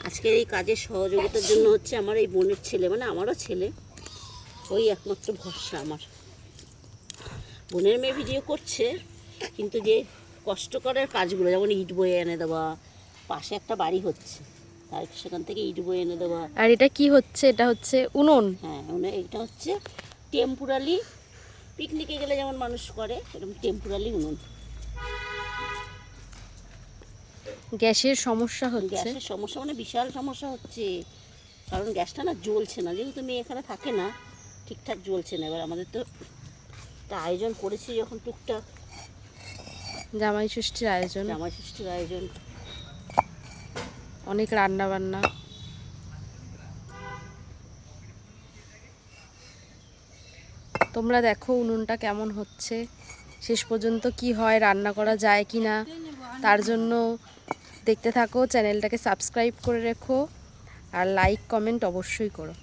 আজকের এই কাজের সহযোগিতার জন্য হচ্ছে আমার এই বোনের ছেলে, মানে আমারও ছেলে, ওই একমাত্র ভরসা আমার। বোনের মেয়ে ভিডিও করছে, কিন্তু যে কষ্টকরের কাজগুলো, যেমন ইট বয়ে এনে দেওয়া, পাশে একটা বাড়ি হচ্ছে, তার সেখান থেকে ইট বয়ে এনে দেওয়া। আর এটা কি হচ্ছে? এটা হচ্ছে উনুন। হ্যাঁ, এটা হচ্ছে টেম্পোরারি, পিকনিকে গেলে যেমন মানুষ করে এরকম টেম্পোরারি উনুন। গ্যাসের সমস্যা হচ্ছে। গ্যাসের সমস্যা মানে বিশাল সমস্যা হচ্ছে, কারণ গ্যাসটা না জ্বলছে না, যেহেতু মেয়ে এখানে থাকে না, ঠিকঠাক জ্বলছে না। এবার আমাদের তো একটা আয়োজন করেছি যখন, টুকটাক জামাই ষষ্ঠীর আয়োজন, জামাই ষষ্ঠীর আয়োজন, অনেক রান্না বান্না। তোমরা দেখো উনুনটা কেমন হচ্ছে, শেষ পর্যন্ত কি হয়, রান্না করা যায় কি না, তার জন্য দেখতে থাকো। চ্যানেলটাকে সাবস্ক্রাইব করে রেখো আর লাইক কমেন্ট অবশ্যই করো।